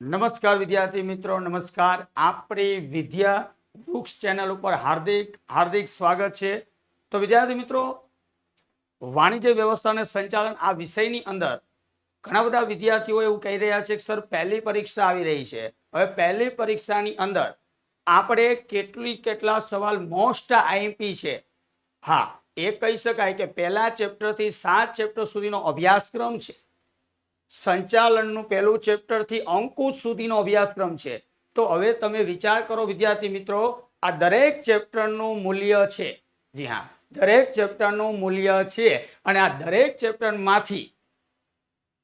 નમસ્કાર વિદ્યાર્થી મિત્રો, નમસ્કાર. આપણી વિદ્યા બુક્સ ચેનલ ઉપર હાર્દિક સ્વાગત છે. તો વિદ્યાર્થી મિત્રો, વાણિજ્ય વ્યવસ્થા અને સંચાલન આ વિષયની અંદર ઘણા બધા વિદ્યાર્થીઓ એવું કહી રહ્યા છે કે સર પહેલી પરીક્ષા આવી રહી છે. હવે પહેલી પરીક્ષાની અંદર આપણે કેટલા સવાલ મોસ્ટ આઈએમપી છે. હા, એ કહી શકાય કે પહેલા ચેપ્ટરથી 7 ચેપ્ટર સુધીનો અભ્યાસક્રમ છે. સંચાલનનું પહેલું ચેપ્ટરથી અંકુશ સુધીનો અભ્યાસક્રમ છે. તો હવે તમે વિચાર કરો વિદ્યાર્થી મિત્રો, આ દરેક ચેપ્ટરનું મૂલ્ય છે. જી હા, દરેક ચેપ્ટરનું મૂલ્ય છે અને આ દરેક ચેપ્ટરમાંથી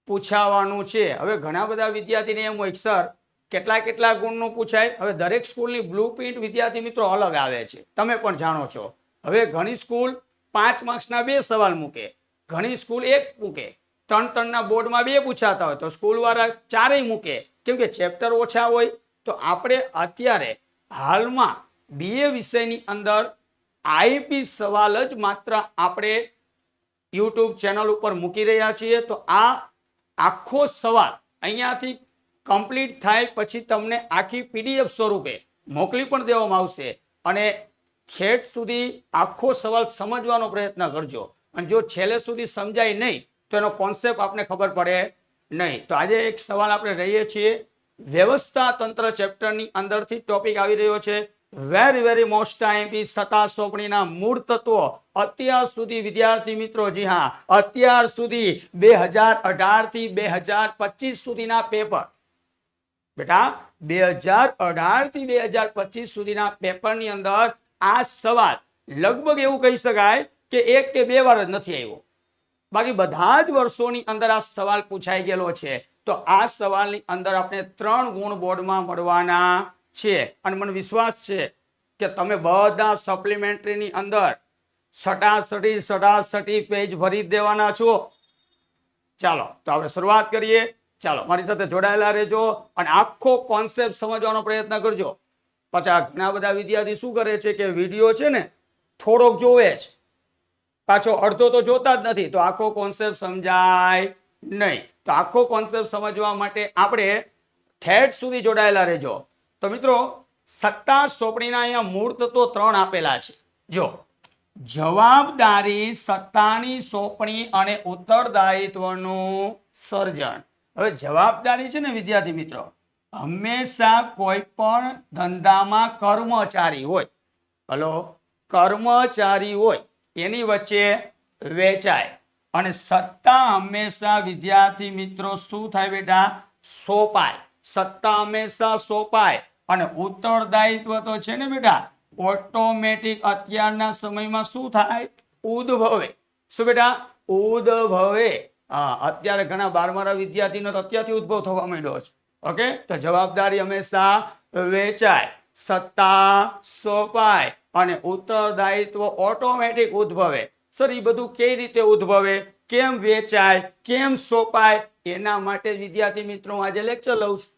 પૂછાવાનું છે. હવે ઘણા બધા વિદ્યાર્થીને એમ હોય સર કેટલા ગુણનું પૂછાય. હવે દરેક સ્કૂલની બ્લુપ્રિન્ટ વિદ્યાર્થી મિત્રો અલગ આવે છે, તમે પણ જાણો છો. હવે ઘણી સ્કૂલ 5 માર્ક્સના 2 સવાલ મૂકે, ઘણી સ્કૂલ 1 મૂકે, 3 બોર્ડમાં 2 પૂછાતા હોય તો સ્કૂલ વાળા 4 મૂકે, કેમ કે ચેપ્ટર ઓછા હોય. તો આપણે અત્યારે હાલમાં BA વિષયની અંદર આઈપી સવાલ જ માત્ર આપણે યુટ્યુબ ચેનલ ઉપર મૂકી રહ્યા છીએ. તો આ આખો સવાલ અહીંયાથી કમ્પ્લીટ થાય પછી તમને આખી PDF સ્વરૂપે મોકલી પણ દેવામાં આવશે અને છેક સુધી આખો સવાલ સમજવાનો પ્રયત્ન કરજો. અને જો છેલ્લે સુધી સમજાય નહીં તો એનો કોન્સેપ્ટ આપને ખબર પડે નહીં. તો આજે એક સવાલ આપણે રહીએ છીએ વ્યવસ્થા તંત્ર ચેપ્ટરની અંદરથી ટોપિક આવી રહ્યો છે વેરી મોસ્ટ આઈએમપી સત્તા સોંપણીના મૂળ તત્વો. અત્યાર સુધી વિદ્યાર્થી મિત્રો, જી હા, અત્યાર સુધી 2018 થી 2025 સુધીના પેપર, બેટા 2018 થી 2025 સુધીના પેપરની અંદર આ સવાલ લગભગ એવું કહી શકાય કે 1 કે 2 વાર જ નથી આવ્યો. બાકી બધા જ વર્ષોની અંદર આ સવાલ પૂછાઈ ગયેલો છે. તો આ સવાલની અંદર આપણે 3 ગુણ બોર્ડમાં મળવાના છે અને મને વિશ્વાસ છે કે તમે બધા સપ્લિમેન્ટરીની અંદર 67 પેજ ભરી દેવાના છો. ચાલો તો આપણે શરૂઆત કરીએ. ચાલો મારી સાથે જોડાયેલા રહેજો અને આખો કોન્સેપ્ટ સમજવાનો પ્રયત્ન કરજો. પછી ઘણા બધા વિદ્યાર્થી શું કરે છે કે વિડીયો છે ને થોડોક જોવે છે, પાછો અડધો તો જોતા જ નથી, તો આખો કોન્સેપ્ટ સમજાય નહીં. તો આખો કોન્સેપ્ટ સમજવા માટે આપણે ઠેઠ સુધી જોડાયેલા રહેજો. તો મિત્રો, સત્તા સોંપણીના અહીંયા મૂળ તત્વો 3 આપેલા છે. જો જવાબદારી, સત્તાની સોંપણી અને ઉત્તરદાયિત્વનું સર્જન. હવે જવાબદારી છે ને વિદ્યાર્થી મિત્રો, હંમેશા કોઈ પણ ધંધામાં કર્મચારી હોય, કર્મચારી હોય એની વચ્ચે વેચાય. અને સત્તા હંમેશા વિદ્યાર્થી મિત્રો શું થાય બેટા? સોંપાય. સત્તા હંમેશા સોંપાય અને ઉત્તરદાયિત્વ તો છે ને બેટા ઓટોમેટિક અત્યારના સમયમાં શું થાય? ઉદ્ભવે. શું બેટા? ઉદ્ભવે. અત્યારે ઘણા 12મા વિદ્યાર્થીનો તો અત્યારથી ઉદ્ભવ થવા માંડ્યો છે. ઓકે, તો જવાબદારી હંમેશા વેચાય, સત્તા સોંપાય અને ઉત્તરદાયિત્વ ઓટોમેટિક ઉદ્ભવે. સર એ બધું કઈ રીતે ઉદ્ભવે, કેમ વેચાય, કેમ સોંપાય, એના માટે વિદ્યાર્થી મિત્રો આજે લેક્ચર લઉં છું.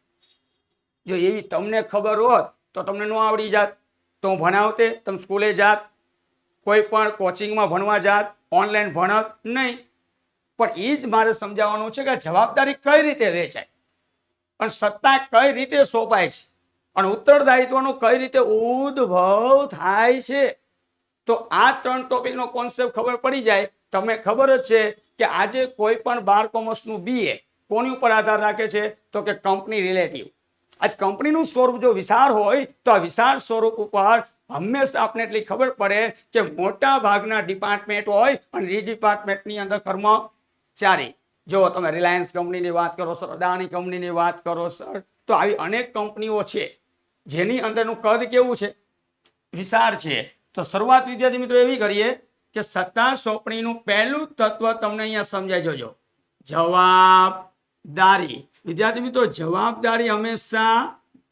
જો એવી તમને ખબર હોત તો તમને ન આવડી જાત, તો હું ભણાવતે, તમે સ્કૂલે જાત, કોઈ પણ કોચિંગમાં ભણવા જાત, ઓનલાઈન ભણત નહીં. પણ એ જ મારે સમજાવવાનું છે કે જવાબદારી કઈ રીતે વેચાય અને સત્તા કઈ રીતે સોંપાય છે અને ઉત્તરદાયિત્વનો કઈ રીતે ઉદ્ભવ થાય છે. તો આ 3 ટોપિકનો કોન્સેપ્ટ ખબર પડી જાય. તમને ખબર જ છે કે આજે કોઈ પણ 12 કોમર્સનું BA કોની ઉપર આધાર રાખે છે? તો કે કંપની રિલેટિવ. આજ કંપનીનું સ્વરૂપ જો વિશાળ હોય તો આ વિશાળ સ્વરૂપ ઉપર હંમેશા આપણે એટલી ખબર પડે કે મોટા ભાગના ડિપાર્ટમેન્ટ હોય અને એ ડિપાર્ટમેન્ટની અંદર કર્મચારી. જો તમે રિલાયન્સ કંપનીની વાત કરો સર, અદાણી કંપનીની વાત કરો સર, તો આવી અનેક કંપનીઓ છે જેની અંદરનું કદ કેવું છે? વિશાળ છે. તો શરૂઆત વિદ્યાર્થી મિત્રો એવી કરીએ કે સત્તા સોંપણીનું પહેલું તત્વ તમને અહીંયા સમજાઈ જજો, જવાબદારી. વિદ્યાર્થી મિત્રો, જવાબદારી હંમેશા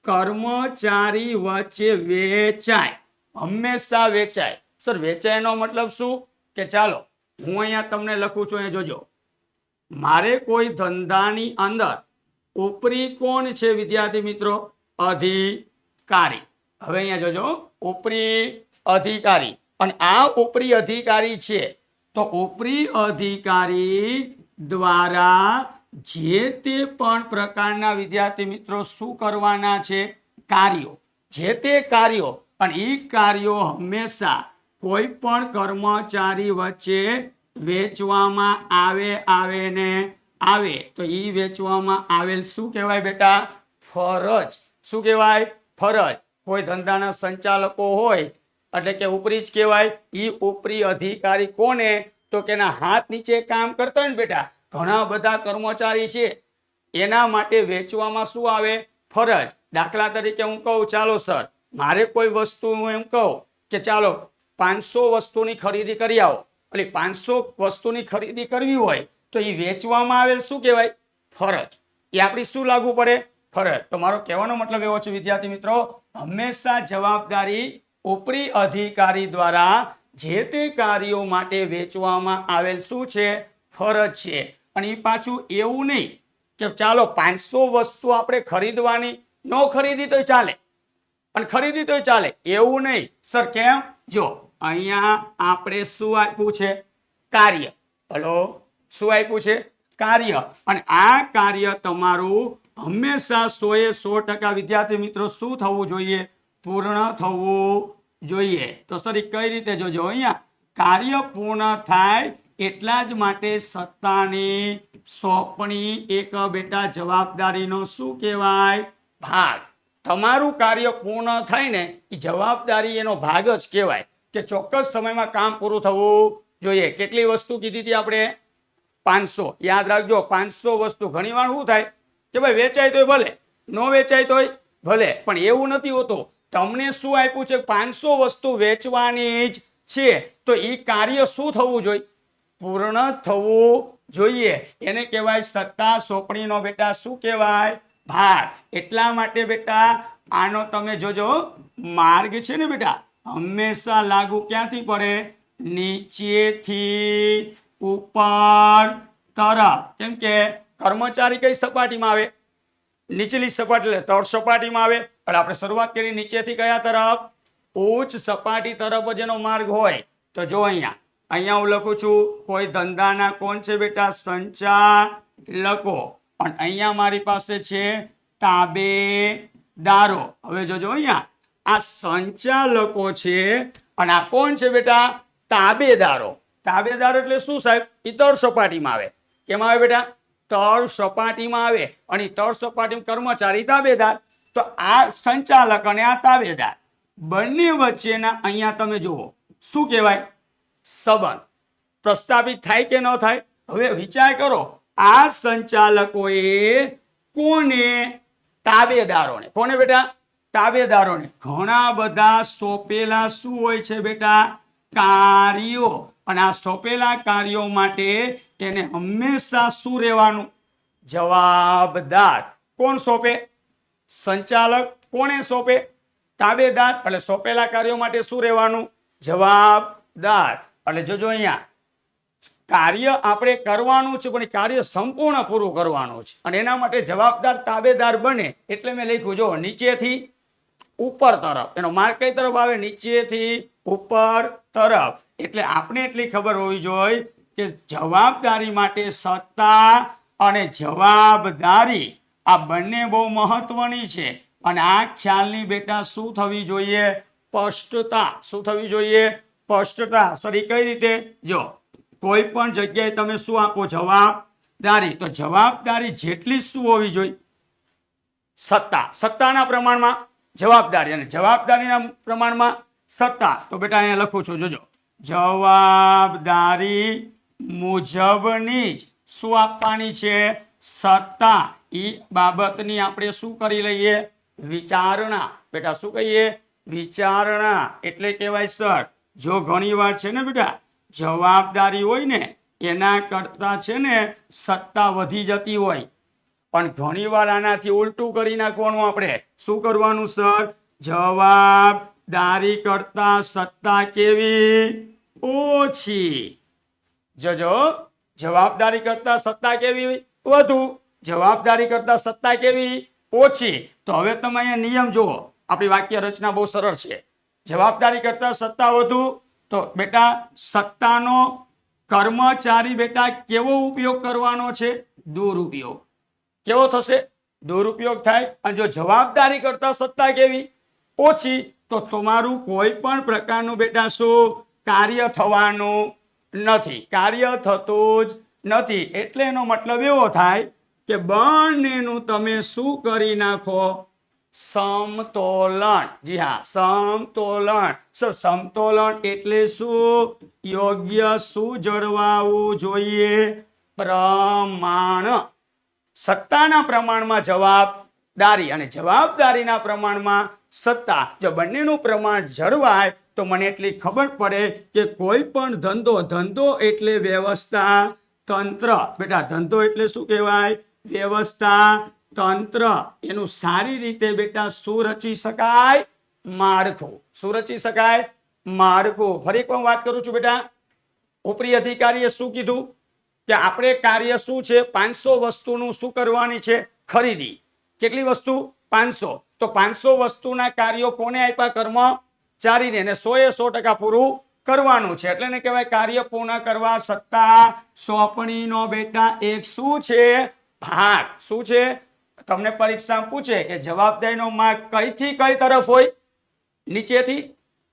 કર્મચારી વચ્ચે વેચાય, હંમેશા વેચાય. સર વેચાયનો મતલબ શું? કે ચાલો હું અહીંયા તમને લખું છું, અહીંયા જોજો. મારે કોઈ ધંધાની અંદર ઉપરી કોણ છે વિદ્યાર્થી મિત્રો? અધિકારી. હવે અહીંયા જોજો, ઉપરી અધિકારી. અને આ ઉપરી અધિકારી છે તો ઉપરી અધિકારી દ્વારા જે તે પણ પ્રકારના વિદ્યાર્થી મિત્રો શું કરવાના છે? કાર્યો. જે તે કાર્યો, અને એ કાર્યો હંમેશા કોઈ પણ કર્મચારી વચ્ચે વેચવામાં આવે ને આવે તો એ વેચવામાં આવેલ શું કહેવાય બેટા? ફરજ. શું કહેવાય? ફરજ. કોઈ ધંધાના સંચાલકો હોય એટલે કે ઉપરી જ કહેવાય. એ ઉપરી અધિકારી કોને? તો કે એના હાથ નીચે કામ કરતા હોય ને બેટા, ઘણા બધા કર્મચારી છે, એના માટે વેચવામાં શું આવે? ફરજ. દાખલા તરીકે હું કહું, ચાલો સર મારે કોઈ વસ્તુ, હું એમ કહું કે ચાલો 500 વસ્તુની ખરીદી કરી આવો, એટલે 500 વસ્તુની ખરીદી કરવી હોય તો એ વેચવામાં આવેલ શું કહેવાય? ફરજ. એ આપણી શું લાગુ પડે? ફરજ. તો મારો કહેવાનો મતલબ એવો છે વિદ્યાર્થી મિત્રો, હંમેશા જવાબદારી ઉપરી અધિકારી દ્વારા જે તે કાર્યો માટે વેચવામાં આવેલ શું છે? ફરજ છે. અને એ પાછું એવું નહીં કે ચાલો 500 વસ્તુ આપણે ખરીદવાની, ન ખરીદી તોય ચાલે અને ખરીદી તોય ચાલે, એવું નહીં સર. કેમ? જો અહીંયા આપણે શું આપ્યું છે? કાર્ય. હલો, શું આપ્યું છે? કાર્ય. અને આ કાર્ય તમારું હંમેશા 100% વિદ્યાર્થી મિત્રો શું થવું જોઈએ? પૂર્ણ થવું જોઈએ. તો સર કઈ રીતે? જોજો અહીંયા કાર્ય પૂર્ણ થાય એટલા જ માટે સત્તાની સોંપણી એક બેટા જવાબદારીનો શું કહેવાય? ભાગ. તમારું કાર્ય પૂર્ણ થાય ને એ જવાબદારી એનો ભાગ જ કહેવાય કે ચોક્કસ સમયમાં કામ પૂરું થવું જોઈએ. કેટલી વસ્તુ કીધી હતી આપણે? 500. યાદ રાખજો, 500 વસ્તુ. ઘણી વાર શું થાય કે ભાઈ વેચાય તોય ભલે, ન વેચાય તોય ભલે, પણ એવું નથી હોતું. તમને શું આપ્યું છે? 500 વસ્તુ વેચવાની જ છે, તો એ કાર્ય શું થવું જોઈએ? પૂર્ણ થવું જોઈએ. એને કહેવાય સત્તા સોંપણીનો બેટા શું કહેવાય? ભાગ. એટલા માટે બેટા આનો તમે જોજો, માર્ગ છે ને બેટા હંમેશા લાગુ ક્યાંથી પડે? નીચેથી ઉપર તરફ. કેમ કે કર્મચારી કઈ સપાટીમાં આવે? નીચેલી સપાટી, એટલે તળ સપાટીમાં આવે. એટલે આપણે શરૂઆત કરી નીચેથી કયા તરફ? ઉચ્ચ સપાટી તરફ જ એનો માર્ગ હોય. તો જો અહીંયા હું લખું છું, કોઈ ધંધાના કોણ છે બેટા? સંચાલકો. અને અહીંયા મારી પાસે છે તાબેદારો. હવે જોજો અહીંયા આ સંચાલકો છે અને આ કોણ છે બેટા? તાબેદારો. તાબેદારો એટલે શું સાહેબ? એ તળ સપાટીમાં આવે. કેમાં આવે બેટા? તળ સપાટીમાં આવે. અને તળ સપાટીમાં કર્મચારી તાબેદાર. તો આ સંચાલક અને આ તાબેદાર બંને વચ્ચેના અહીંયા તમે જુઓ શું કહેવાય? સંબંધ પ્રસ્થાપિત થાય કે ન થાય? હવે વિચાર કરો, આ સંચાલકોએ કોને? તાબેદારોને. કોને બેટા? તાબેદારોને ઘણા બધા સોંપેલા શું હોય છે બેટા? કાર્યો. અને આ સોંપેલા કાર્યો માટે એને હંમેશા શું રહેવાનું? જવાબદાર. કોણ સોંપે? સંચાલક. કોને સોંપે? તાબેદાર. એટલે સોંપેલા કાર્યો માટે શું રહેવાનું? જવાબદાર. એટલે જોજો અહીંયા કાર્ય આપણે કરવાનું છે, પણ કાર્ય સંપૂર્ણ પૂરું કરવાનું છે, અને એના માટે જવાબદાર તાબેદાર બને. એટલે મેં લખ્યું જો નીચેથી ઉપર તરફ. એનો માર્ગ કઈ તરફ આવે? નીચેથી ઉપર તરફ. એટલે આપણે એટલી ખબર હોવી જોઈએ કે જવાબદારી માટે સત્તા અને જવાબદારી આ બંને બહુ મહત્વની છે. અને આ ખ્યાલની બેટા શું થવી જોઈએ? સ્પષ્ટતા. શું થવી જોઈએ? સ્પષ્ટતા. સરી કઈ રીતે? જો કોઈ પણ જગ્યાએ તમે શું આપો? જવાબદારી. તો જવાબદારી જેટલી શું હોવી જોઈએ? સત્તા. સત્તાના પ્રમાણમાં જવાબદારી, અને જવાબદારીના પ્રમાણમાં સત્તા. તો બેટા અહીંયા લખું છું, જોજો જવાબદારી મુજબની જ શું આપવાની છે? સત્તા. એ બાબતની આપણે શું કરી લઈએ? વિચારણા. બેટા શું કહીએ? વિચારણા. એટલે કહેવાય સર, જો ઘણી વાર છે ને બેટા જવાબદારી હોય ને એના કરતા છે ને સત્તા વધી જતી હોય, પણ ઘણી વાર આનાથી ઉલટું કરી નાખવાનું. આપણે શું કરવાનું સર? જવાબદારી કરતા સત્તા કેવી? ઓછી. જોજો, જવાબદારી કરતા સત્તા કેવી? વધુ. જવાબદારી કરતા સત્તા કેવી? ઓછી. તો હવે તમે અહીંયા નિયમ જુઓ. આપણી વાક્ય રચના બહુ સરળ છે. જવાબદારી કરતા સત્તા વધુ. તો બેટા સત્તાનો કર્મચારી બેટા કેવો ઉપયોગ કરવાનો છે? દુરુપયોગ. કેવો થશે? દુરુપયોગ થાય. અને જો જવાબદારી કરતા સત્તા કેવી? ઓછી. તો તમારું કોઈ પણ પ્રકારનું બેટા શું કાર્ય થવાનું નથી, કાર્ય થતું જ નથી. એટલે એનો મતલબ એવો થાય કે બંનેનું તમે શું કરી નાખો? સમતોલન. જી હા, સમતોલન. સમતોલન એટલે શું? યોગ્ય શું જળવાવું જોઈએ? પ્રમાણ. સત્તાના પ્રમાણમાં જવાબદારી અને જવાબદારીના પ્રમાણમાં સત્તા. જો બંનેનું પ્રમાણ જળવાય તો મને એટલી ખબર પડે કે કોઈ પણ ધંધો એટલે વ્યવસ્થા તંત્ર. બેટા ધંધો એટલે શું કહેવાય? વ્યવસ્થા તંત્ર. એનું સારી રીતે બેટા શું રચી શકાય? માળખું. શું રચી શકાય? માળખું. ફરી એક વાત કરું છું બેટા. ઉપરી અધિકારીએ શું કીધું કે આપણે કાર્ય શું છે? 500 વસ્તુનું શું કરવાની છે? ખરીદી. કેટલી વસ્તુ? 500. તો 500 વસ્તુના કાર્યો કોને આપ્યા? કર્મચારીને. અને 100% પૂરું કરવાનું છે. એટલે એને કહેવાય કાર્ય પૂર્ણ કરવા સત્તા સોંપણીનો બેટા એક શું છે? ભાગ. શું છે? તમને પરીક્ષામાં પૂછે કે જવાબદારીનો માર્ગ કઈથી કઈ તરફ હોય? નીચેથી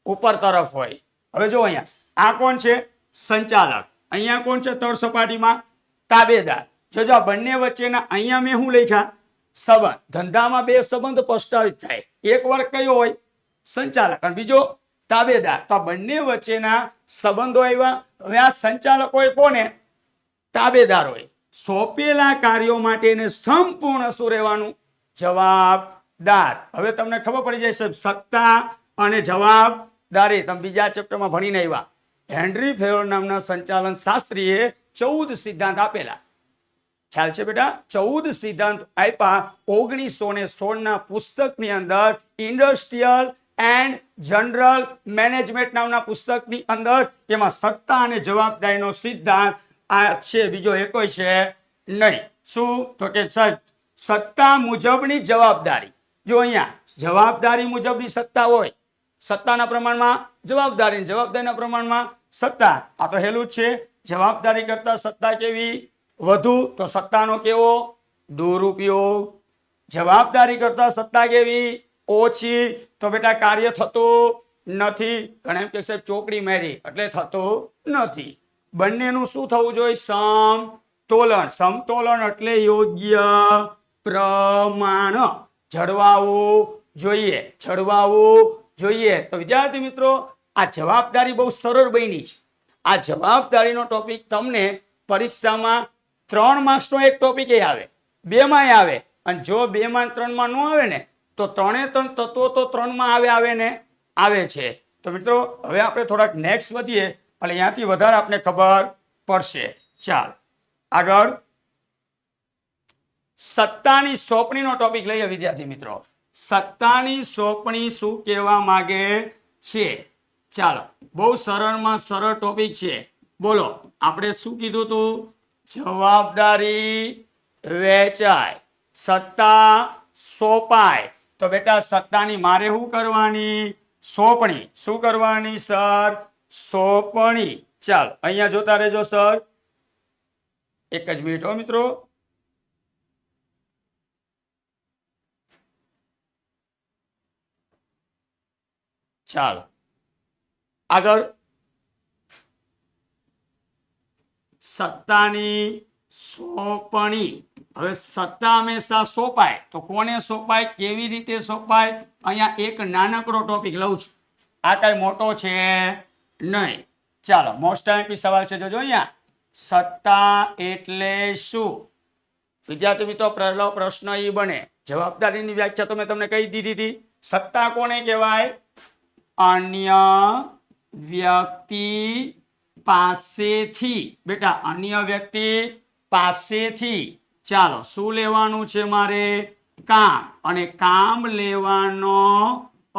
ઉપર તરફ હોય. હવે જો અહીંયા આ કોણ છે? સંચાલક. અહીંયા કોણ છે? તળ સપાટીમાં તાબેદાર. જો આ બંને વચ્ચેના અહીંયા મેં શું લખ્યા? સંબંધ. ધંધામાં બે સંબંધ પ્રસ્તાવિત થાય. એક વર્ગ કયો હોય? સંચાલક. અને બીજો તાબેદાર. તો આ બંને વચ્ચેના સંબંધો આવ્યા. હવે આ સંચાલકો કોને? તાબેદાર હોય. સોંપેલા કાર્યો માટે સંપૂર્ણ શું રહેવાનું? જવાબદાર. હવે તમને ખબર પડી જાય સત્તા અને જવાબદારી. તમે બીજા ચેપ્ટરમાં ભણીને આવ્યા. હેનરી ફેયોલ નામના સંચાલન શાસ્ત્રીએ 14 સિદ્ધાંત આપેલા. ખ્યાલ છે બેટા? 14 સિદ્ધાંત આપ્યા 1916 ના પુસ્તકની અંદર. ઇન્ડસ્ટ્રીયલ એન્ડ જનરલ મેનેજમેન્ટ નામના પુસ્તકની અંદર. એમાં સત્તા અને જવાબદારીનો સિદ્ધાંત આ છે. બીજો એકોય છે નહીં. શું? તો કે સત્તા મુજબની જવાબદારી. જો અહીંયા જવાબદારી મુજબની સત્તા હોય, સત્તાના પ્રમાણમાં જવાબદારી, જવાબદારીના પ્રમાણમાં સત્તા. આ તો હેલું જ છે. જવાબદારી કરતા સત્તા કેવી? વધુ. તો સત્તાનો કેવો? દુરુપયોગ. જવાબદારી કરતા સત્તા કેવી? ઓછી. તો બેટા કાર્ય થતું નથી. ઘણા એમ કે સાહેબ ચોકડી મારી એટલે થતું નથી. બંનેનું શું થવું જોઈએ? સમતોલન. સમતોલન એટલે યોગ્ય પ્રમાણ જળવાવું જોઈએ. જળવાવું જોઈએ. તો વિદ્યાર્થી મિત્રો, આ જવાબદારી બહુ સરળ બની છે. આ જવાબદારીનો ટોપિક તમને પરીક્ષામાં 3 માર્ક્સનો એક ટોપિક આવે, 2 માં આવે. અને જો 2 માં 3 માં ન આવે ને તો 3 તત્વો તો 3 માં આવે ને આવે છે. તો મિત્રો હવે આપણે થોડાક નેક્સ્ટ વધીએ એટલે અહીંયાથી વધારે આપણે ખબર પડશે. ચાલ આગળ સત્તાની સોંપણીનો ટોપિક લઈએ વિદ્યાર્થી મિત્રો. સત્તાની સોંપણી શું કહેવા માંગે છે? ચાલો, બહુ સરળમાં સરળ ટોપિક છે. બોલો, આપણે શું કીધું હતું? જવાબદારી વહેંચાય, સત્તા સોંપાય. તો બેટા સત્તાની મારે શું કરવાની? સોંપણી. શું કરવાની સર? સોંપણી. ચાલ અહીંયા જોતા રહેજો સર. એક જ મિનિટ હો મિત્રો. ચાલો આગળ. સત્તાની સોંપણી. હવે સત્તા હંમેશા સોંપાય. તો કોને સોંપાય? કેવી રીતે સોંપાય? અહીંયા એક નાનકડો ટોપિક લઉં છું. આ કઈ મોટો છે નહીં. ચાલો મોસ્ટ આઈએમપી સવાલ છે. જોજો અહીંયા. સત્તા એટલે શું? વિદ્યાર્થી મિત્રો પહેલો પ્રશ્ન એ બને. જવાબદારીની વ્યાખ્યા તો મેં તમને કહી દીધી હતી. સત્તા કોને કહેવાય? અન્ય વ્યક્તિ પાસેથી. બેટા અન્ય વ્યક્તિ પાસેથી. ચાલો શું લેવાનું છે મારે? કામ. અને કામ લેવાનો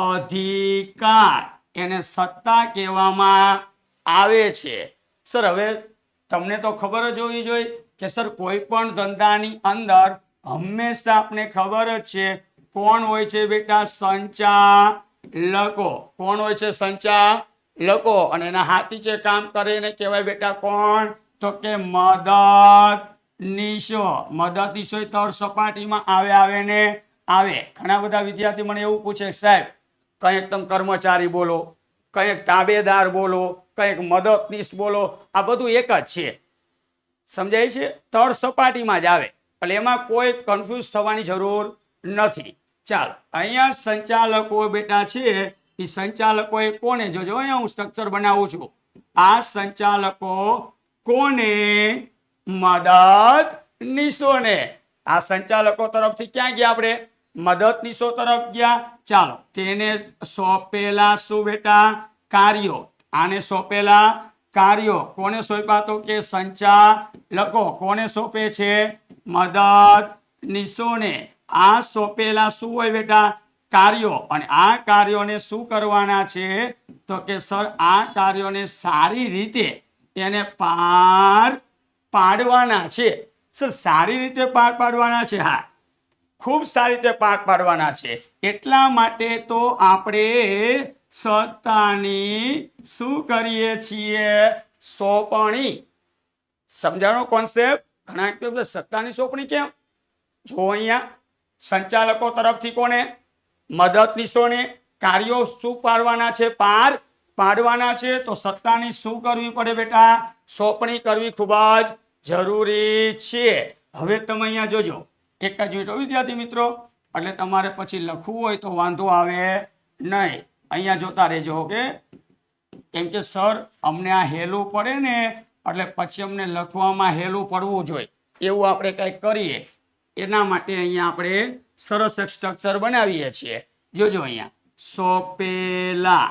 અધિકાર. એને સત્તા કહેવામાં આવે છે. સર હવે તમને તો ખબર જ હોવી જોઈએ કે સર કોઈ પણ ધંધાની અંદર હંમેશા આપને ખબર જ છે કોણ હોય છે બેટા? સંચાલકો. કોણ હોય છે? સંચાલકો. અને એના હાથ નીચે કામ કરે એને કહેવાય બેટા કોણ? તો કે મદદ નીશો મદદનીશો તળ સપાટીમાં આવે ને આવે. ઘણા બધા વિદ્યાર્થી મને એવું પૂછે સાહેબ કંઈક તમે કર્મચારી બોલો, કંઈક તાબેદાર બોલો, કંઈક મદદનીશ બોલો, આ બધું એક જ છે. સમજાય છે? તળ સપાટીમાં જ આવે એટલે એમાં કોઈ કન્ફ્યુઝ થવાની જરૂર નથી. ચાલો અહીંયા સંચાલકો બેટા છે એ સંચાલકો એ કોને જોજો અહીંયા હું સ્ટ્રક્ચર બનાવું છું. આ સંચાલકો કોને? મદદનીશોને. આ સંચાલકો તરફથી ક્યાં ગયા? આપણે મદદનીશો તરફ ગયા. ચાલો તેને સોંપેલા શું બેટા? કાર્યો. આને સોંપેલા કાર્યો કોને સોંપ્યા? તો કે સંચાલકો. કોને સોંપે છે? મદદનીશોને. આ સોંપેલા શું હોય બેટા? કાર્યો. અને આ કાર્યોને શું કરવાના છે? તો કે સર આ કાર્યોને સારી રીતે એને પાર પાડવાના છે. સર સારી રીતે પાર પાડવાના છે? હા, ખૂબ સારી રીતે પાર પાડવાના છે. એટલા માટે તો આપણે સત્તાની શું કરીએ છીએ? સોંપણી. સમજાણો કોન્સેપ્ટ? ઘણા કહે સત્તાની સોંપણી કેમ? જો અહીંયા સંચાલકો તરફથી કોને? મદદનીશોને કાર્યો શું પાડવાના છે? પાર પાડવાના છે. તો સત્તાની શું કરવી પડે બેટા? સોંપણી કરવી ખૂબ જ જરૂરી છે. હવે તમે અહીંયા જોજો એક જ મિનિટ વિદ્યાર્થી મિત્રો, એટલે તમારે પછી લખવું હોય તો વાંધો આવે નહીં. અહીંયા જોતા રહેજો કે કેમ કે સર અમને આ હેલું પડે ને એટલે પછી અમને લખવામાં હેલું પડવું જોઈએ એવું આપણે કંઈક કરીએ. એના માટે અહીંયા આપણે સરસ એક સ્ટ્રક્ચર બનાવીએ છીએ. જોજો અહીંયા સોંપેલા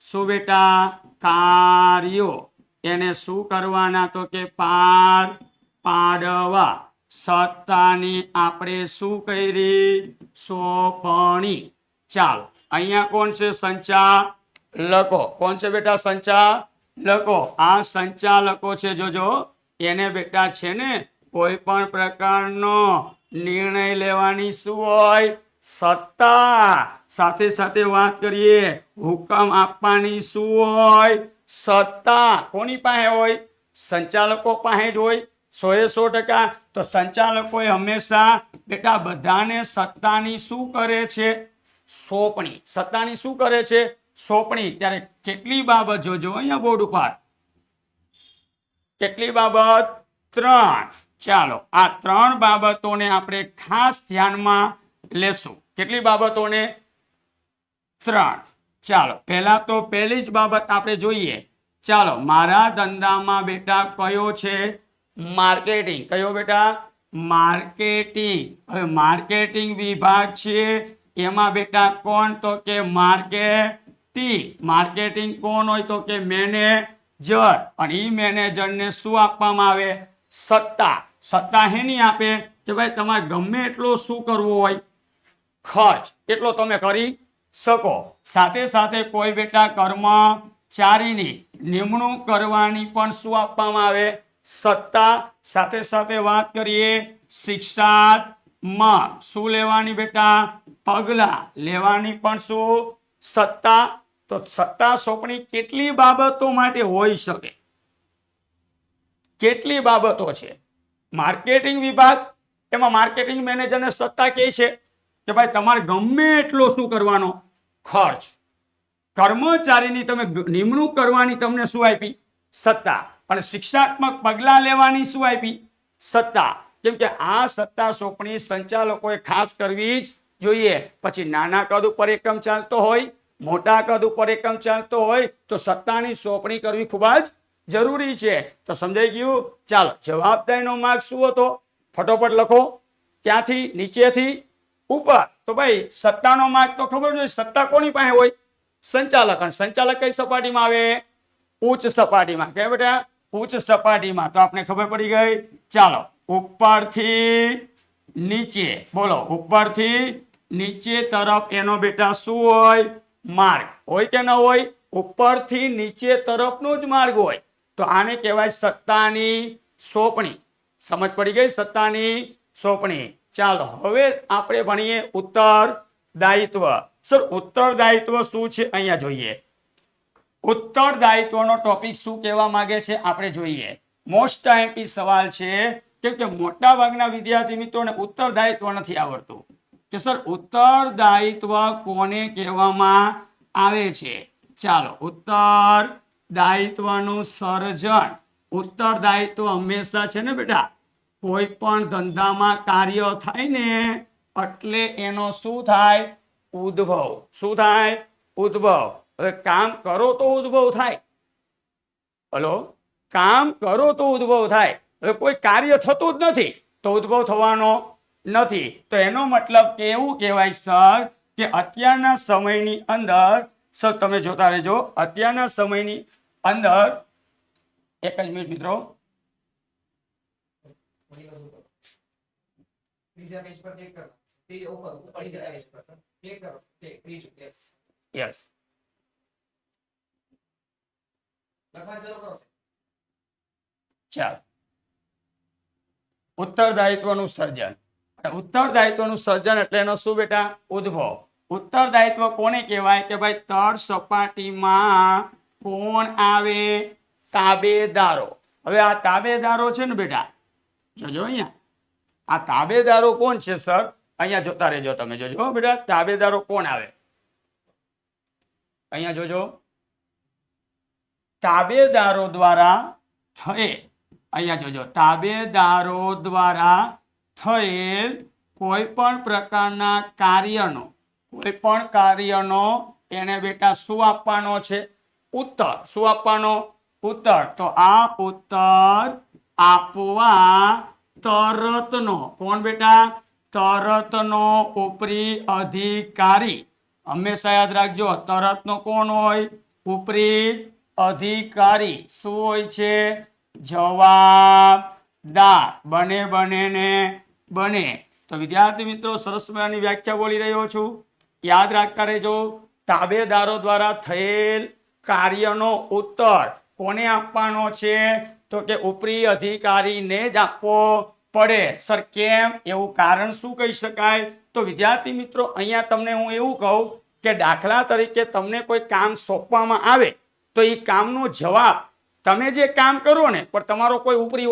શું બેટા? કાર્યો. એને શું કરવાના? તો કે પાર પાડવા. સત્તાની આપણે શું કરી? સોંપણી. ચાલો અહીંયા કોણ છે? સંચાલકો. કોણ છે બેટા? સંચાલકો. આ સંચાલકો છે જોજો એને બેટા છે ને કોઈ પણ પ્રકારનો નિર્ણય લેવાની શું હોય? સત્તા. સાથે સાથે વાત કરીએ હુકમ આપવાની શું હોય? સત્તા. કોની પાસે હોય? સંચાલકો પાસે જ હોય. 100% તો સંચાલકોએ હંમેશા બેટા બધાને સત્તાની શું કરે છે? સોંપણી. સત્તાની શું કરે છે? સોંપણી. ત્યારે કેટલી બાબત જોજો અહીંયા બોર્ડ ઉપર. કેટલી બાબત? 3. ચાલો આ 3 બાબતોને આપણે ખાસ ધ્યાનમાં લેશું. કેટલી બાબતોને? 3. ચાલો પહેલા તો પહેલી જ બાબત આપણે જોઈએ. ચાલો મારા ધંધામાં બેટા કયો છે? માર્કેટિંગ. કયો બેટા? માર્કેટિંગ. હવે માર્કેટિંગ વિભાગ છે એમાં બેટા કોણ? તો કે માર્કેટિંગ. માર્કેટિંગ કોણ હોય? તો કે મેનેજર. અને એ મેનેજરને શું આપવામાં આવે? સત્તા. સત્તા હેની આપે કે ભાઈ તમારે ગમે એટલો શું કરવો હોય ખર્ચ એટલો તમે કરી શકો. સાથે સાથે કોઈ બેટા કર્મચારીની નિમણૂક કરવાની પણ શું આપવામાં આવે? સત્તા. સાથે સાથે વાત કરીએ શિક્ષામાં શું લેવાની બેટા? પગલા લેવાની પણ શું? સત્તા. તો સત્તા સોંપણી કેટલી બાબતો માટે હોઈ શકે? કેટલી બાબતો છે? માર્કેટિંગ વિભાગ એમાં માર્કેટિંગ મેનેજરને સત્તા કહે છે કે ભાઈ તમારે ગમે એટલો શું કરવાનો ખર્ચ. કર્મચારીની તમે નિમણૂક કરવાની તમને શું આપી? સત્તા. અને શિક્ષાત્મક પગલા લેવાની શું આપી? સત્તા. કેમ કે આ સત્તા સોંપણી સંચાલકોએ ખાસ કરવી જ જોઈએ. પછી નાના કદ ઉપર એકમ ચાલતો હોય, મોટા કદ ઉપર એકમ ચાલતો હોય તો સત્તાની સોંપણી કરવી ખૂબ જ જરૂરી છે. તો સમજાઈ ગયું? ચાલો જવાબદારીનો માર્ગ શું હતો? ફટોફટ લખો. ત્યાંથી નીચેથી ઉપર. તો ભાઈ સત્તાનો માર્ગ તો ખબર જોઈએ. સત્તા કોની પાસે હોય? સંચાલક. અને સંચાલક કઈ સપાટીમાં આવે? ઉચ્ચ સપાટીમાં. કે બેટા? ઉચ્ચ સપાટીમાં. તો આપણે ખબર પડી ગઈ. ચાલો ઉપરથી નીચે બોલો. ઉપરથી નીચે તરફ એનો બેટા શું હોય? માર્ગ હોય કે ન હોય? ઉપરથી નીચે તરફનો જ માર્ગ હોય તો આને કહેવાય સત્તાની સોંપણી. સમજ પડી ગઈ? સત્તાની સોંપણી. ચાલો હવે આપણે ભણીએ ઉત્તરદાયિત્વ. સર ઉત્તરદાયિત્વ શું છે? અહીંયા જોઈએ. ઉત્તરદાયિત્વનો ટોપિક શું કહેવા માંગે છે આપણે જોઈએ. મોસ્ટ આઈએમપી સવાલ છે કેમ કે મોટા ભાગના વિદ્યાર્થી મિત્રોને ઉત્તરદાયિત્વ નથી આવડતું કે સર ઉત્તરદાયિત્વ કોને કહેવામાં આવે છે. ચાલો, ઉત્તરદાયિત્વનું સર્જન. ઉત્તરદાયિત્વ હંમેશા છે ને બેટા, કોઈ પણ ધંધામાં કાર્ય થાય ને એટલે એનો શું થાય? ઉદ્ભવ. શું થાય? ઉદ્ભવ. હવે કામ કરો તો ઉદ્ભવ થાય. હલો, કામ કરો તો ઉદ્ભવ થાય. હવે કોઈ કાર્ય થતું જ નથી તો ઉદ્ભવ થવાનો નથી. તો એનો મતલબ કે એવું કહેવાય સર કે અત્યારના સમયની અંદર, સર તમે જોતા રહેજો, અત્યારના સમયની અંદર, એક જ મિનિટ મિત્રો, યસ, ચાલો, ઉત્તરદાયિત્વનું સર્જન. ઉત્તરદાયિત્વનું સર્જન એટલે એનો શું બેટા? ઉદ્ભવ. ઉત્તરદાયિત્વ કોને કહેવાય? કે ભાઈ તળ સપાટીમાં કોણ આવે? તાબેદારો. હવે આ તાબેદારો છે ને બેટા, જોજો અહીંયા, આ તાબેદારો કોણ છે સર? અહીંયા જોતા રહેજો, તમે જોજો બેટા, તાબેદારો કોણ આવે અહીંયા જોજો. તાબેદારો દ્વારા અહીંયા જોજો, તાબેદારો દ્વારા થયેલ કોઈ પણ પ્રકારના કાર્યનો એને બેટા શું આપવાનો છે? ઉત્તર. શું આપવાનો? ઉત્તર. તો આ ઉત્તર આપવા તરતનો કોણ બેટા? તરતનો ઉપરી અધિકારી. હંમેશા યાદ રાખજો, તરતનો કોણ હોય? ઉપરી અધિકારી. શું હોય છે? જવાબદાર. બને ને બને. તો વિદ્યાર્થી મિત્રો, સરસ મજાની વ્યાખ્યા બોલી રહ્યો છું, યાદ રાખતા રહેજો. તાબેદારો દ્વારા થયેલ કાર્યનો ઉત્તર કોને આપવાનો છે? તો કે ઉપરી અધિકારીને જ આપવો પડે. સર કેમ? એવું કારણ શું કહી શકાય? તો વિદ્યાર્થી મિત્રો, અહીંયા તમને હું એવું કહું કે દાખલા તરીકે તમને કોઈ કામ સોંપવામાં આવે તો એ કામનો જવાબ, તમે જે કામ કરો ને, પણ તમારો કોઈ ઉપરી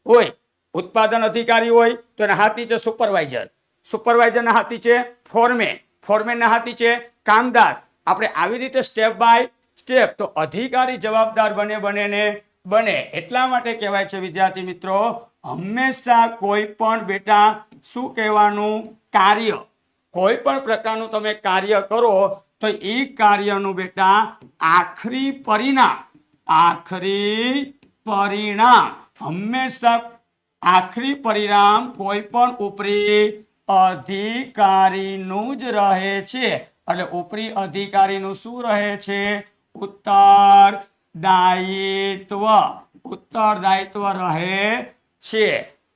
હોય, ઉત્પાદન અધિકારી હોય તો એના હાથ નીચે સુપરવાઇઝર, સુપરવાઇઝરના હાથ નીચે ફોરમેન, ફોરમેનના હાથ નીચે કામદાર. આપણે આવી રીતે સ્ટેપ બાય સ્ટેપ. તો અધિકારી જવાબદાર બને ને બને. એટલા માટે કહેવાય છે વિદ્યાર્થી મિત્રો, હંમેશા કોઈ પણ બેટા શું કહેવાનું? કાર્ય. કોઈ પણ પ્રકારનું તમે કાર્ય કરો તો એ કાર્યનું બેટા આખરી પરિણામ હંમેશા આખરી પરિણામ કોઈ પણ ઉપરી અધિકારીનું જ રહે છે. એટલે ઉપરી અધિકારીનું શું રહે છે? ઉત્તરદાયિત્વ. ઉત્તરદાયિત્વ રહે છે.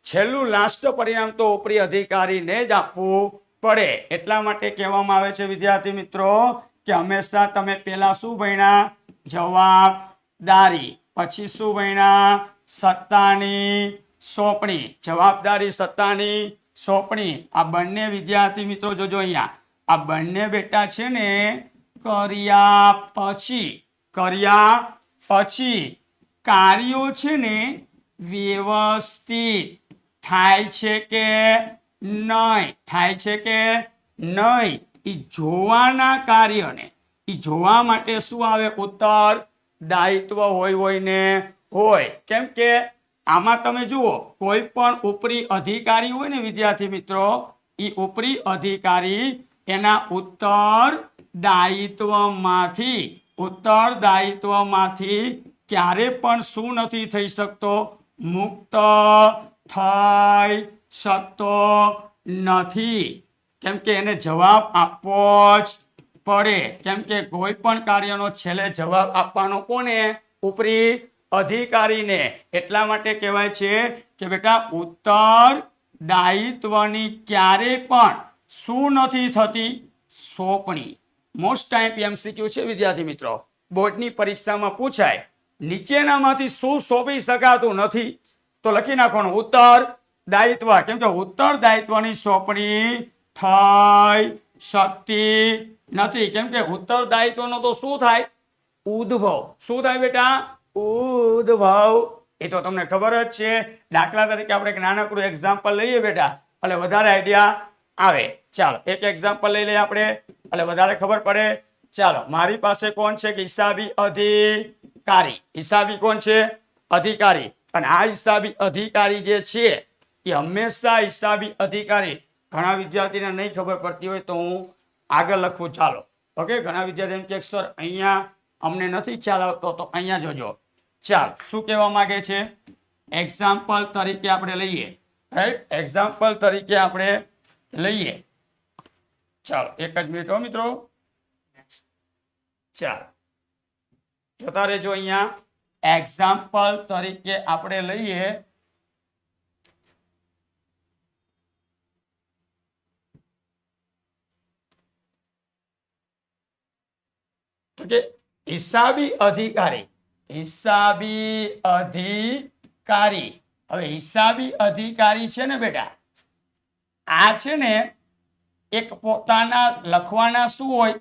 છેલ્લું લાસ્ટ પરિણામ તો ઉપરી અધિકારીને જ આપવું પડે. એટલા માટે કહેવામાં આવે છે વિદ્યાર્થી મિત્રો કે હંમેશા તમે પહેલા શું ભણ્યા? જવાબદારી. પછી શું ભણ્યા? સત્તાની સોંપણી. જવાબદારી, સત્તાની સોંપણી. આ બંને વિદ્યાર્થી મિત્રો જોજો અહીંયા, આ બંને બેટા છે ને કર્યા પછી કાર્યો છે ને વ્યવસ્થિત થાય છે કે નહીં? થાય છે કે નહીં? એ જોવાના કાર્યને, એ જોવા માટે શું આવે? ઉત્તરદાયિત્વ હોય. કેમ કે આમાં તમે જુઓ, કોઈ પણ ઉપરી અધિકારી હોય ને વિદ્યાર્થી મિત્રો, એ ઉપરી અધિકારી એના ઉત્તરદાયિત્વમાંથી ક્યારે પણ શું નથી થઈ શકતો? મુક્ત થઈ શકતો નથી. કેમ કે એને જવાબ આપવો જ પડે. કેમ કે કોઈ પણ કાર્યનો છેલ્લે જવાબ આપવાનો કોને? ઉપરી અધિકારીને. એટલા માટે કહેવાય છે કે બેટા ઉત્તરદાયિત્વની ક્યારે પણ શું નથી થતી? સોંપણી. મોસ્ટ ટાઈમ એમસીક્યુ છે વિદ્યાર્થી મિત્રો, બોર્ડની પરીક્ષામાં પૂછાય, નીચેનામાંથી શું સોંપી શકાતું નથી? તો લખી નાખવાનું ઉત્તરદાયિત્વ. કેમ કે ઉત્તરદાયિત્વની સોંપણી થઈ શકતી નથી. કેમ કે ઉત્તરદાયિત્વનો તો શું થાય? ઉદ્ભવ. શું થાય બેટા? ઉદ્ભવ એ તો તમને ખબર જ છે. દાખલા તરીકે આપણે એક નાનકડું એક્ઝામ્પલ લઈએ બેટા એટલે વધારે આઈડિયા આવે. ચાલો એક એક્ઝામ્પલ લઈ લઈએ આપણે એટલે વધારે ખબર પડે. ચાલો મારી પાસે કોણ છે કે હિસાબી અધિકારી. હિસાબી કોણ છે? અધિકારી. અને આ હિસાબી અધિકારી જે છે એ હંમેશા હિસાબી અધિકારી, ઘણા વિદ્યાર્થીને નહીં ખબર પડતી હોય તો હું આગળ લખું. ચાલો ઓકે, ઘણા વિદ્યાર્થી એમ કે સર અહીંયા અમને નથી ખ્યાલ આવતો તો અહીંયા જોજો. ચાલો શું કહેવા માંગે છે? એક્ઝામ્પલ તરીકે આપણે લઈએ, રાઈટ? એક્ઝામ્પલ તરીકે આપણે લઈએ. ચાલો એક જ મિનિટ હો મિત્રો. ચાલો જોતા રહેજો. અહીંયા એક્ઝામ્પલ તરીકે આપણે લઈએ. હિસાબી અધિકારી. હિસાબી અધિકારી. હવે હિસાબી અધિકારી છે ને બેટા, આ છે ને એક પોતાના લખવાના શું હોય?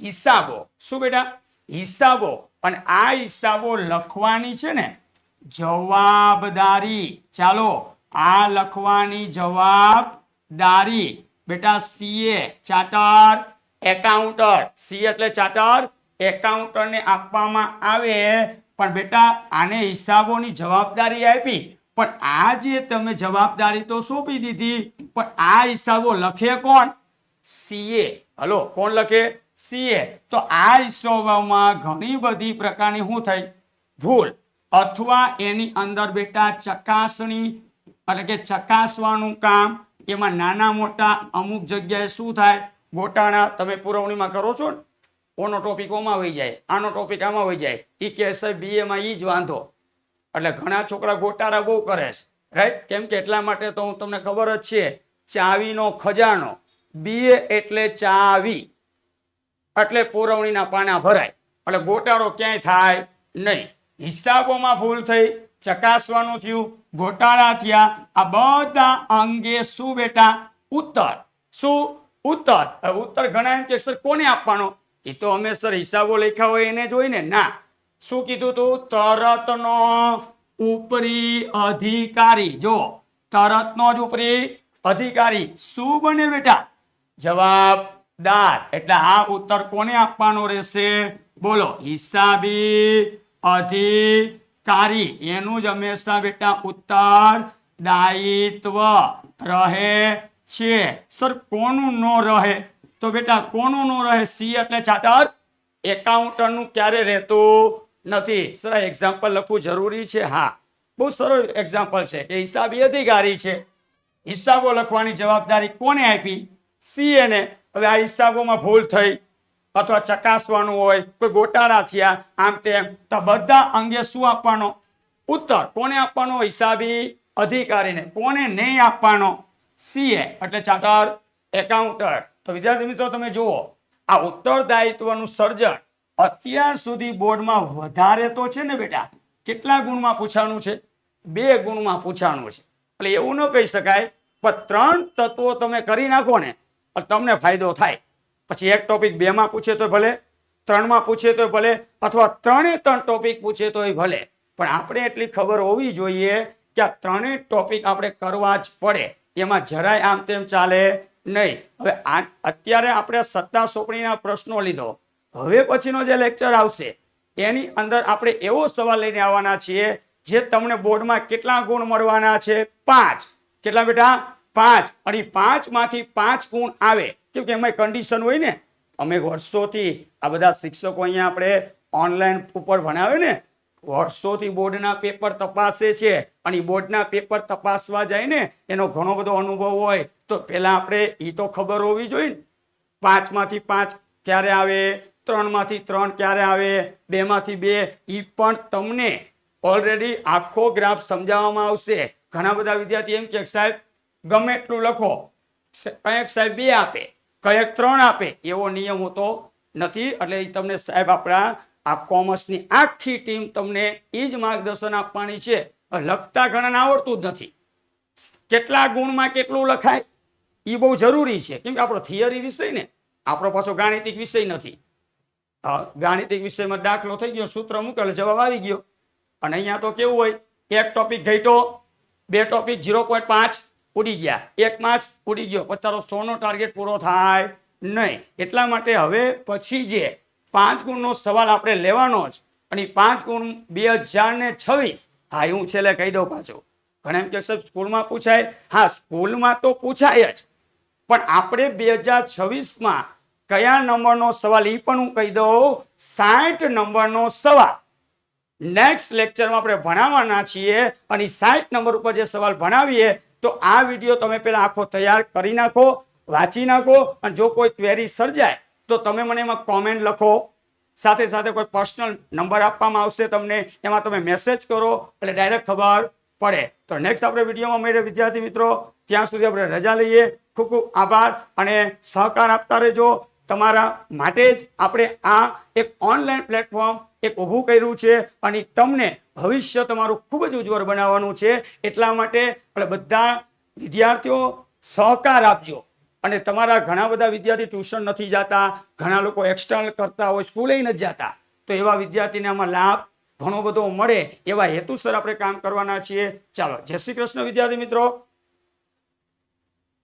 હિસાબો. શું બેટા? હિસાબો. અને આ હિસાબો લખવાની છે ને જવાબદારી. ચાલો આ લખવાની જવાબદારી બેટા CA ચાર્ટર એકાઉન્ટર. CA એટલે ચાર્ટર એકાઉન્ટર ને આપવામાં આવે. પણ બેટા આને હિસાબોની જવાબદારી આપી, પણ આ જે તમે જવાબદારી તો સોંપી દીધી, પણ આ હિસાબો લખે કોણ? CA. હલો, કોણ લખે? CA. તો આ હિસાબોમાં ઘણી બધી પ્રકારની શું થઈ? ભૂલ અથવા એની અંદર બેટા ચકાસણી એટલે કે ચકાસવાનું કામ, એમાં નાના મોટા અમુક જગ્યાએ શું થાય? ગોટાળા. તમે પુરવણીમાં કરો છો ને, ઓનો ટોપિક ઓમાં વહી જાય, આનો ટોપિક આમાં વહી જાય. એ કે સાહેબ BA માં ઈ જ વાંધો. એટલે ઘણા છોકરા ગોટાળા બહુ કરે છે, રાઈટ? કેમ કે એટલા માટે તો હું તમને ખબર જ છે, ચાવીનો ખજાનો. BA એટલે ચાવી, એટલે પુરવણીના પાના ભરાય, એટલે ગોટાળો ક્યાંય થાય નહીં. હિસાબોમાં ભૂલ થઈ, ચકાસવાનું થયું, ગોટાળા થયા. આ બધા અંગે શું બેટા? ઉત્તર. શું? ઉત્તર. ઉત્તર ઘણા એમ કે સર કોને આપવાનો? એ તો અમે સર હિસાબો લખ્યા હોય એને જોઈને. ના, શું કીધું તું? તરતનો ઉપરી અધિકારી. જો તરતનો જ ઉપરી અધિકારી શું બને બેટા? જવાબદાર. એટલે આ ઉત્તર કોને આપવાનો રહેશે? બોલો. હિસાબી અધિકારી. એનું જ હંમેશા બેટા ઉત્તરદાયિત્વ રહે છે. સર કોનું ન રહે? તો બેટા કોનું ન રહે? C એટલે ચાર્ટર એકાઉન્ટનું ક્યારે રહેતું નથી. સર એક્ઝામ્પલ લખવું જરૂરી છે? હા, બહુ સરળ એક્ઝામ્પલ છે કે હિસાબી અધિકારી છે, હિસાબો લખવાની જવાબદારી કોને આપી? CA ને. હવે આ હિસાબોમાં ભૂલ થઈ અથવા ચકાસવાનું હોય, કોઈ ગોટાળા થયા, આમ તેમ, તો બધા અંગે શું આપવાનો? ઉત્તર. કોને આપવાનો? હિસાબી અધિકારીને. કોને નહીં આપવાનો? CA એટલે ચાર્ટર એકાઉન્ટર. તો વિદ્યાર્થી મિત્રો તમે જુઓ, આ ઉત્તરદાયિત્વનું સર્જન અત્યાર સુધી બોર્ડમાં વધારે તો છે ને બેટા, કેટલા ગુણમાં પૂછાનું છે? 2 ગુણમાં પૂછાનું છે. એટલે એવું ન કહી શકાય, પણ 3 તત્વો તમે કરી નાખો ને તમને ફાયદો થાય. પછી એક ટોપિક 2 માં પૂછે તો ભલે, 3 માં પૂછે તો ભલે, અથવા 3 ટોપિક પૂછે તો ભલે, પણ આપણે એટલી ખબર હોવી જોઈએ કે આ 3 ટોપિક આપણે કરવા જ પડે. એમાં જરાય આમ તેમ ચાલે નહીં. હવે અત્યારે આપણે સત્તા સોંપણીના પ્રશ્નો લીધો. હવે પછીનો જે લેક્ચર આવશે એની અંદર આપણે એવો સવાલ લઈને આવવાના છીએ જે તમને બોર્ડમાં કેટલા ગુણ મળવાના છે? 5. કેટલા બેટા? 5. અને 5 માંથી 5 ગુણ આવે. કેમ કે એમાં કન્ડિશન હોય ને, અમે વર્ષોથી આ બધા શિક્ષકો અહીંયા આપણે ઓનલાઈન ઉપર ભણાવે ને, વર્ષોથી બોર્ડના પેપર તપાસે છે. અને બોર્ડના પેપર તપાસવા જાય ને એનો ઘણો બધો અનુભવ હોય, તો પેલા આપણે એ તો ખબર હોવી જોઈએ ને 5 માંથી 5 ક્યારે આવે, 3 માંથી 3 ક્યારે આવે, 2 માંથી 2. એ પણ તમને ઓલરેડી આખો ગ્રાફ સમજાવવામાં આવશે. ઘણા બધા વિદ્યાર્થી એમ કે સાહેબ ગમે એટલું લખો, કંઈક સાહેબ 2 આપે, કંઈક 3 આપે, એવો નિયમ હોતો નથી. એટલે એ તમને સાહેબ આપણા આ કોમર્સની આખી ટીમ તમને એ જ માર્ગદર્શન આપવાની છે. લખતા ઘણાને આવડતું જ નથી. કેટલા ગુણમાં કેટલું લખાય એ બહુ જરૂરી છે. કેમ કે આપણો થિયરી વિષય ને, આપણો પાછો ગાણિતિક વિષય નથી. ગાણિતિક વિષયમાં દાખલો થઈ ગયો, સૂત્ર મૂકેલ, જવાબ આવી ગયો. અને અહીંયા તો કેવું હોય, એક ટોપિક ઘટ્યો, 2 ટોપિક 0.5 ઉડી ગયા, 1 માર્ક્સ ઉડી ગયો, પછી તારો 100 નો ટાર્ગેટ પૂરો થાય નહીં. એટલા માટે હવે પછી જે 5 ગુણનો સવાલ આપણે લેવાનો જ, અને 5 ગુણ 2026. હા, હું છેલ્લે કહી દઉં પાછું. ઘણા એમ કે સાહેબ સ્કૂલમાં પૂછાય. હા, સ્કૂલમાં તો પૂછાય જ, પણ આપણે 2026માં કયા નંબરનો સવાલ એ પણ હું કહી દઉં. 60 નંબરનો સવાલ નેક્સ્ટ લેક્ચરમાં આપણે ભણાવવાના છીએ, અને 60 નંબર ઉપર જે સવાલ ભણાવીએ તો આ વિડીયો તમે પહેલા આખો તૈયાર કરી નાખો, વાંચી નાખો, અને જો કોઈ ક્વેરી સર્જાય તો તમે મને એમાં કોમેન્ટ લખો. સાથે સાથે કોઈ પર્સનલ નંબર આપવામાં આવશે તમને, એમાં તમે મેસેજ કરો એટલે ડાયરેક્ટ ખબર પડે. તો નેક્સ્ટ આપણે વિડીયોમાં મળીએ વિદ્યાર્થી મિત્રો. ત્યાં સુધી આપણે રજા લઈએ. ખૂબ ખૂબ આભાર અને સહકાર આપતા રહેજો. તમારા માટે જ આપણે આ એક ઓનલાઈન પ્લેટફોર્મ એક ઊભું કર્યું છે, અને તમને ભવિષ્ય તમારું ખૂબ જ ઉજ્જવળ બનાવવાનું છે. એટલા માટે આપણે બધા વિદ્યાર્થીઓ સહકાર આપજો. અને તમારા ઘણા બધા વિદ્યાર્થી ટ્યુશન નથી જતા, ઘણા લોકો એક્સટર્નલ કરતા હોય, સ્કૂલે નથી જતા, તો એવા વિદ્યાર્થીને આમાં લાભ ઘણો બધો મળે એવા હેતુસર આપણે કામ કરવાના છીએ. ચાલો, જય શ્રી કૃષ્ણ વિદ્યાર્થી મિત્રો.